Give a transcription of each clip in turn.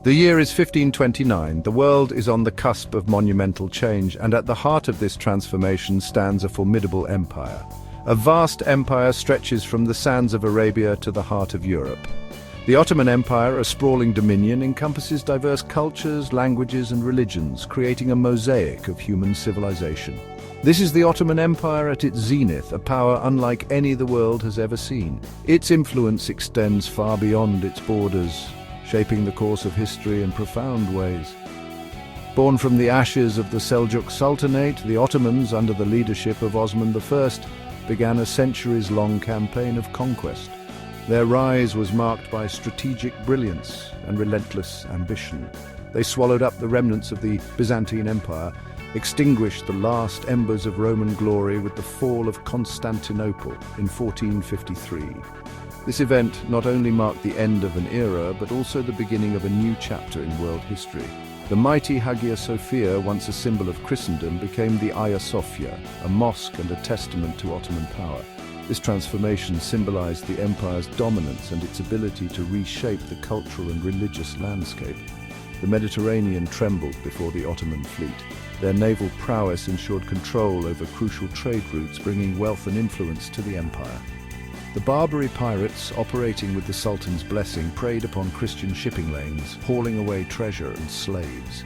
The year is 1529. The world is on the cusp of monumental change, and at the heart of this transformation stands a formidable empire. A vast empire stretches from the sands of Arabia to the heart of Europe. The Ottoman Empire, a sprawling dominion, encompasses diverse cultures, languages, and religions, creating a mosaic of human civilization. This is the Ottoman Empire at its zenith, a power unlike any the world has ever seen. Its influence extends far beyond its borders, shaping the course of history in profound ways. Born from the ashes of the Seljuk Sultanate, the Ottomans, under the leadership of Osman I, began a centuries-long campaign of conquest. Their rise was marked by strategic brilliance and relentless ambition. They swallowed up the remnants of the Byzantine Empire, extinguished the last embers of Roman glory with the fall of Constantinople in 1453. This event not only marked the end of an era, but also the beginning of a new chapter in world history. The mighty Hagia Sophia, once a symbol of Christendom, became the Hagia Sophia, a mosque and a testament to Ottoman power. This transformation symbolized the empire's dominance and its ability to reshape the cultural and religious landscape. The Mediterranean trembled before the Ottoman fleet. Their naval prowess ensured control over crucial trade routes, bringing wealth and influence to the empire. The Barbary pirates, operating with the Sultan's blessing, preyed upon Christian shipping lanes, hauling away treasure and slaves.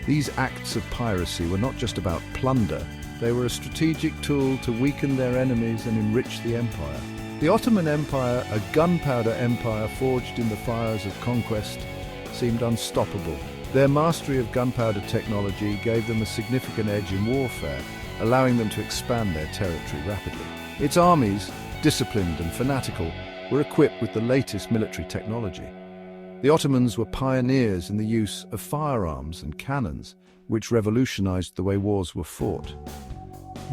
These acts of piracy were not just about plunder, they were a strategic tool to weaken their enemies and enrich the empire. The Ottoman Empire, a gunpowder empire forged in the fires of conquest, seemed unstoppable. Their mastery of gunpowder technology gave them a significant edge in warfare, allowing them to expand their territory rapidly. Its armies, disciplined and fanatical, were equipped with the latest military technology. The Ottomans were pioneers in the use of firearms and cannons, which revolutionized the way wars were fought.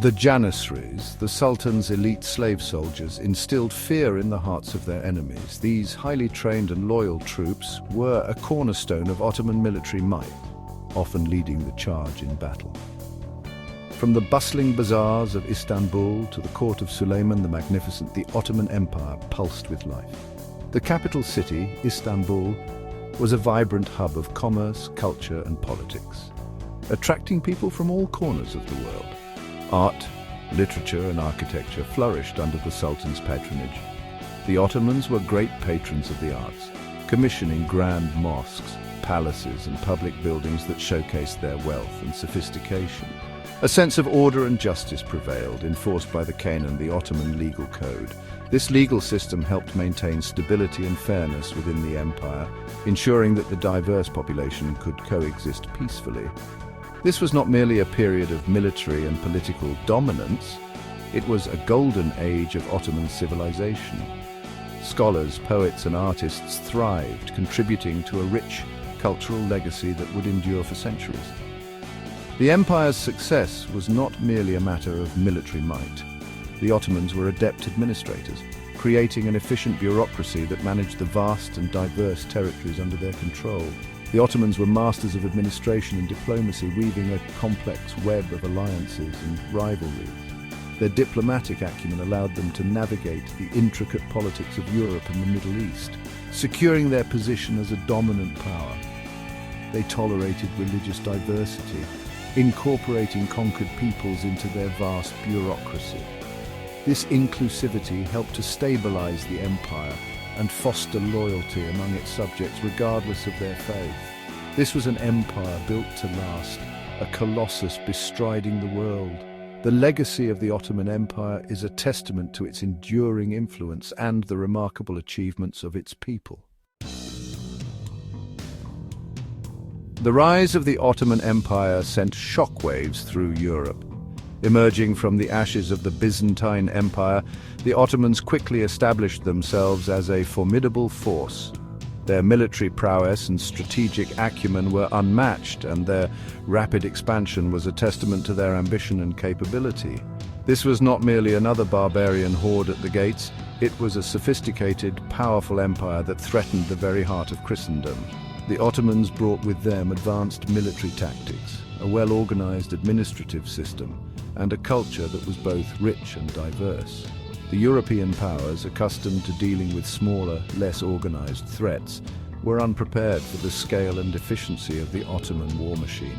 The Janissaries, the Sultan's elite slave soldiers, instilled fear in the hearts of their enemies. These highly trained and loyal troops were a cornerstone of Ottoman military might, often leading the charge in battle. From the bustling bazaars of Istanbul to the court of Suleiman the Magnificent, the Ottoman Empire pulsed with life. The capital city, Istanbul, was a vibrant hub of commerce, culture, and politics, attracting people from all corners of the world. Art, literature, and architecture flourished under the Sultan's patronage. The Ottomans were great patrons of the arts, commissioning grand mosques, palaces, and public buildings that showcased their wealth and sophistication. A sense of order and justice prevailed, enforced by the Canon, the Ottoman legal code. This legal system helped maintain stability and fairness within the empire, ensuring that the diverse population could coexist peacefully. This was not merely a period of military and political dominance, it was a golden age of Ottoman civilization. Scholars, poets, and artists thrived, contributing to a rich cultural legacy that would endure for centuries. The empire's success was not merely a matter of military might. The Ottomans were adept administrators, creating an efficient bureaucracy that managed the vast and diverse territories under their control. The Ottomans were masters of administration and diplomacy, weaving a complex web of alliances and rivalries. Their diplomatic acumen allowed them to navigate the intricate politics of Europe and the Middle East, securing their position as a dominant power. They tolerated religious diversity, incorporating conquered peoples into their vast bureaucracy. This inclusivity helped to stabilize the empire and foster loyalty among its subjects regardless of their faith. This was an empire built to last, a colossus bestriding the world. The legacy of the Ottoman Empire is a testament to its enduring influence and the remarkable achievements of its people. The rise of the Ottoman Empire sent shockwaves through Europe. Emerging from the ashes of the Byzantine Empire, the Ottomans quickly established themselves as a formidable force. Their military prowess and strategic acumen were unmatched, and their rapid expansion was a testament to their ambition and capability. This was not merely another barbarian horde at the gates, it was a sophisticated, powerful empire that threatened the very heart of Christendom. The Ottomans brought with them advanced military tactics, a well-organized administrative system, and a culture that was both rich and diverse. The European powers, accustomed to dealing with smaller, less organized threats, were unprepared for the scale and efficiency of the Ottoman war machine.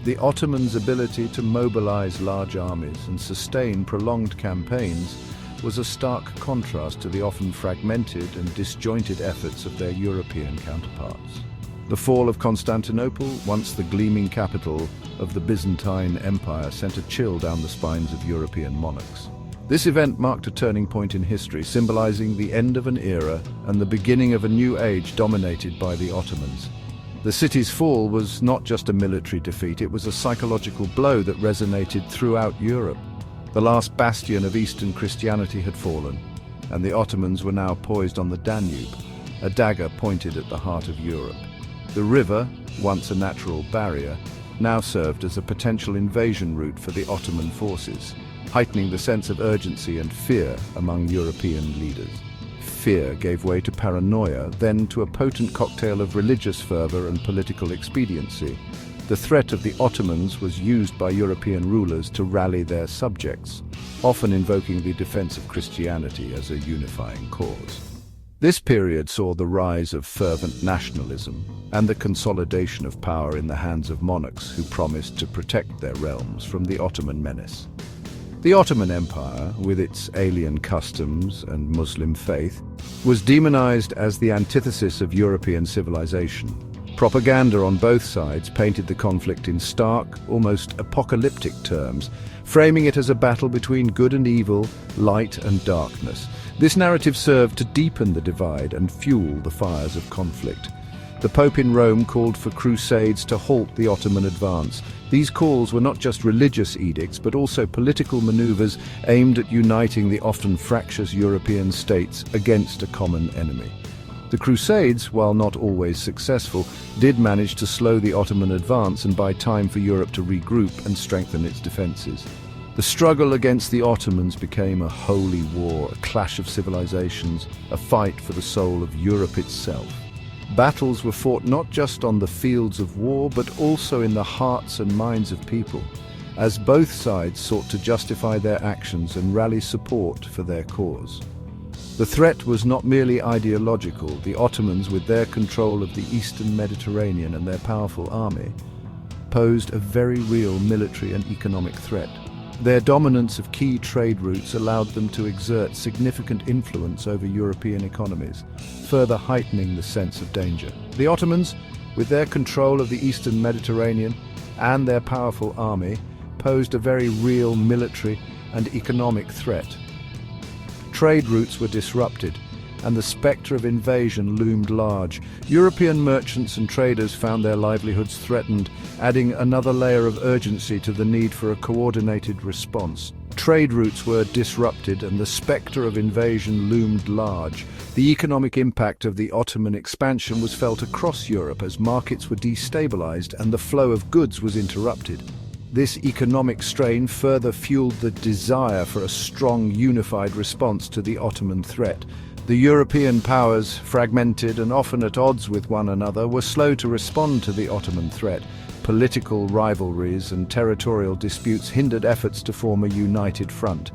The Ottomans' ability to mobilize large armies and sustain prolonged campaigns was a stark contrast to the often fragmented and disjointed efforts of their European counterparts. The fall of Constantinople, once the gleaming capital of the Byzantine Empire, sent a chill down the spines of European monarchs. This event marked a turning point in history, symbolizing the end of an era and the beginning of a new age dominated by the Ottomans. The city's fall was not just a military defeat, it was a psychological blow that resonated throughout Europe. The last bastion of Eastern Christianity had fallen, and the Ottomans were now poised on the Danube, a dagger pointed at the heart of Europe. The river, once a natural barrier, now served as a potential invasion route for the Ottoman forces, heightening the sense of urgency and fear among European leaders. Fear gave way to paranoia, then to a potent cocktail of religious fervor and political expediency. The threat of the Ottomans was used by European rulers to rally their subjects, often invoking the defense of Christianity as a unifying cause. This period saw the rise of fervent nationalism and the consolidation of power in the hands of monarchs who promised to protect their realms from the Ottoman menace. The Ottoman Empire, with its alien customs and Muslim faith, was demonized as the antithesis of European civilization. Propaganda on both sides painted the conflict in stark, almost apocalyptic terms, framing it as a battle between good and evil, light and darkness. This narrative served to deepen the divide and fuel the fires of conflict. The Pope in Rome called for crusades to halt the Ottoman advance. These calls were not just religious edicts, but also political maneuvers aimed at uniting the often fractious European states against a common enemy. The Crusades, while not always successful, did manage to slow the Ottoman advance and buy time for Europe to regroup and strengthen its defenses. The struggle against the Ottomans became a holy war, a clash of civilizations, a fight for the soul of Europe itself. Battles were fought not just on the fields of war, but also in the hearts and minds of people, as both sides sought to justify their actions and rally support for their cause. The threat was not merely ideological. The Ottomans, with their control of the eastern Mediterranean and their powerful army, posed a very real military and economic threat. Their dominance of key trade routes allowed them to exert significant influence over European economies, further heightening the sense of danger. The Ottomans, with their control of the eastern Mediterranean and their powerful army, posed a very real military and economic threat. Trade routes were disrupted, and the spectre of invasion loomed large. European merchants and traders found their livelihoods threatened, adding another layer of urgency to the need for a coordinated response. Trade routes were disrupted, and the spectre of invasion loomed large. The economic impact of the Ottoman expansion was felt across Europe as markets were destabilized and the flow of goods was interrupted. This economic strain further fueled the desire for a strong, unified response to the Ottoman threat. The European powers, fragmented and often at odds with one another, were slow to respond to the Ottoman threat. Political rivalries and territorial disputes hindered efforts to form a united front.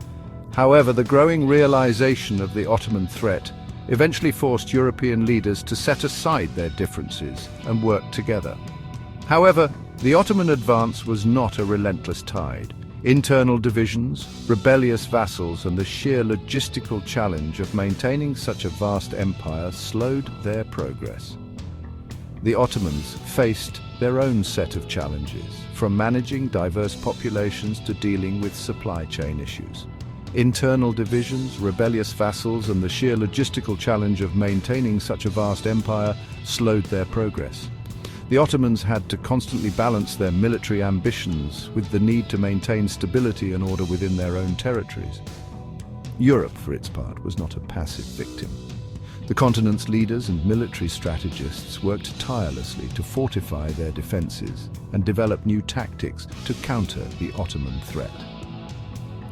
However, the growing realization of the Ottoman threat eventually forced European leaders to set aside their differences and work together. However, the Ottoman advance was not a relentless tide. Internal divisions, rebellious vassals, and the sheer logistical challenge of maintaining such a vast empire slowed their progress. The Ottomans faced their own set of challenges, from managing diverse populations to dealing with supply chain issues. Internal divisions, rebellious vassals, and the sheer logistical challenge of maintaining such a vast empire slowed their progress. The Ottomans had to constantly balance their military ambitions with the need to maintain stability and order within their own territories. Europe, for its part, was not a passive victim. The continent's leaders and military strategists worked tirelessly to fortify their defenses and develop new tactics to counter the Ottoman threat.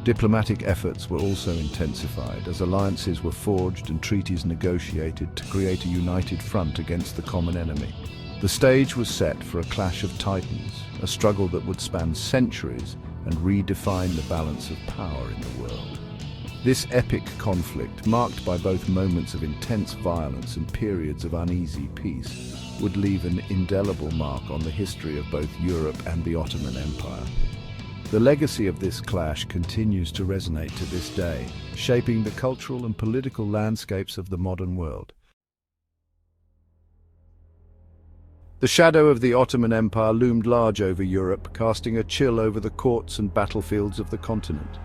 Diplomatic efforts were also intensified as alliances were forged and treaties negotiated to create a united front against the common enemy. The stage was set for a clash of titans, a struggle that would span centuries and redefine the balance of power in the world. This epic conflict, marked by both moments of intense violence and periods of uneasy peace, would leave an indelible mark on the history of both Europe and the Ottoman Empire. The legacy of this clash continues to resonate to this day, shaping the cultural and political landscapes of the modern world. The shadow of the Ottoman Empire loomed large over Europe, casting a chill over the courts and battlefields of the continent.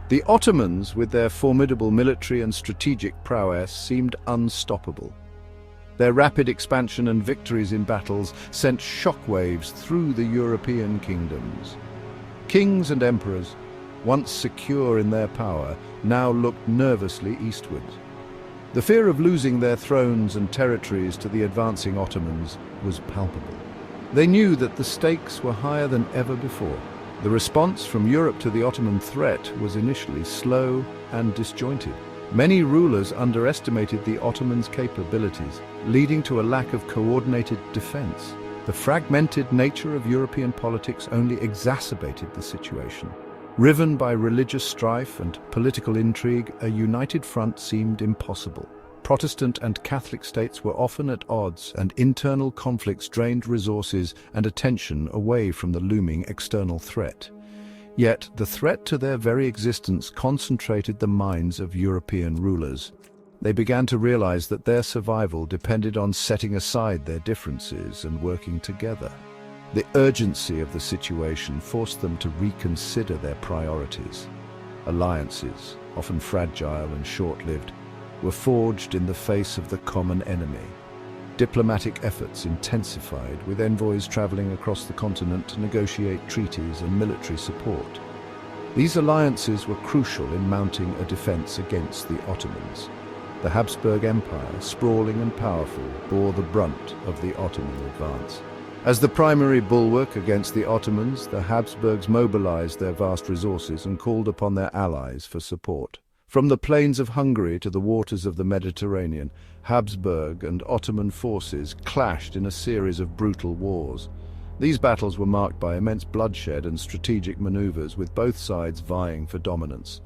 The Ottomans, with their formidable military and strategic prowess, seemed unstoppable. Their rapid expansion and victories in battles sent shockwaves through the European kingdoms. Kings and emperors, once secure in their power, now looked nervously eastwards. The fear of losing their thrones and territories to the advancing Ottomans was palpable. They knew that the stakes were higher than ever before. The response from Europe to the Ottoman threat was initially slow and disjointed. Many rulers underestimated the Ottomans' capabilities, leading to a lack of coordinated defense. The fragmented nature of European politics only exacerbated the situation. Riven by religious strife and political intrigue, a united front seemed impossible. Protestant and Catholic states were often at odds, and internal conflicts drained resources and attention away from the looming external threat. Yet, the threat to their very existence concentrated the minds of European rulers. They began to realize that their survival depended on setting aside their differences and working together. The urgency of the situation forced them to reconsider their priorities. Alliances, often fragile and short-lived, were forged in the face of the common enemy. Diplomatic efforts intensified, with envoys traveling across the continent to negotiate treaties and military support. These alliances were crucial in mounting a defense against the Ottomans. The Habsburg Empire, sprawling and powerful, bore the brunt of the Ottoman advance. As the primary bulwark against the Ottomans, the Habsburgs mobilized their vast resources and called upon their allies for support. From the plains of Hungary to the waters of the Mediterranean, Habsburg and Ottoman forces clashed in a series of brutal wars. These battles were marked by immense bloodshed and strategic maneuvers, with both sides vying for dominance.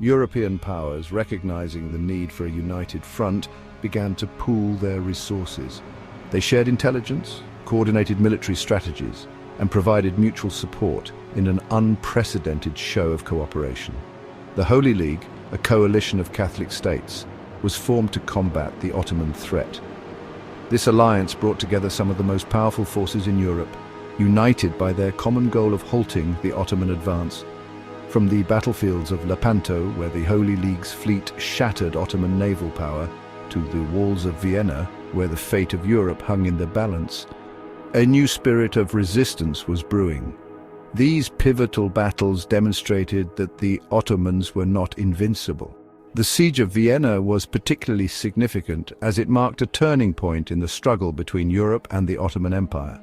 European powers, recognizing the need for a united front, began to pool their resources. They shared intelligence, coordinated military strategies, and provided mutual support in an unprecedented show of cooperation. The Holy League, a coalition of Catholic states, was formed to combat the Ottoman threat. This alliance brought together some of the most powerful forces in Europe, united by their common goal of halting the Ottoman advance. From the battlefields of Lepanto, where the Holy League's fleet shattered Ottoman naval power, to the walls of Vienna, where the fate of Europe hung in the balance, a new spirit of resistance was brewing. These pivotal battles demonstrated that the Ottomans were not invincible. The Siege of Vienna was particularly significant as it marked a turning point in the struggle between Europe and the Ottoman Empire.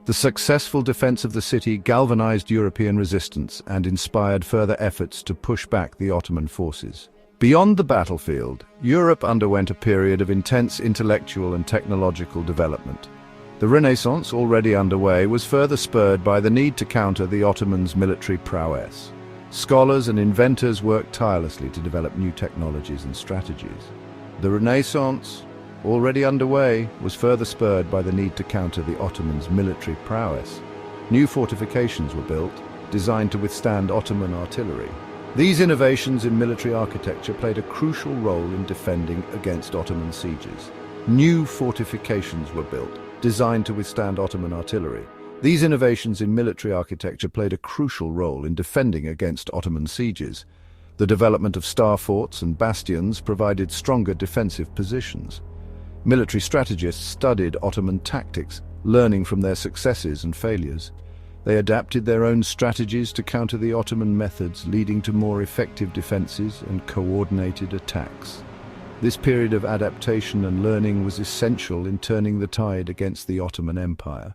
The successful defense of the city galvanized European resistance and inspired further efforts to push back the Ottoman forces. Beyond the battlefield, Europe underwent a period of intense intellectual and technological development. The Renaissance, already underway, was further spurred by the need to counter the Ottomans' military prowess. Scholars and inventors worked tirelessly to develop new technologies and strategies. The Renaissance, already underway, was further spurred by the need to counter the Ottomans' military prowess. New fortifications were built, designed to withstand Ottoman artillery. These innovations in military architecture played a crucial role in defending against Ottoman sieges. New fortifications were built, designed to withstand Ottoman artillery. These innovations in military architecture played a crucial role in defending against Ottoman sieges. The development of star forts and bastions provided stronger defensive positions. Military strategists studied Ottoman tactics, learning from their successes and failures. They adapted their own strategies to counter the Ottoman methods, leading to more effective defenses and coordinated attacks. This period of adaptation and learning was essential in turning the tide against the Ottoman Empire.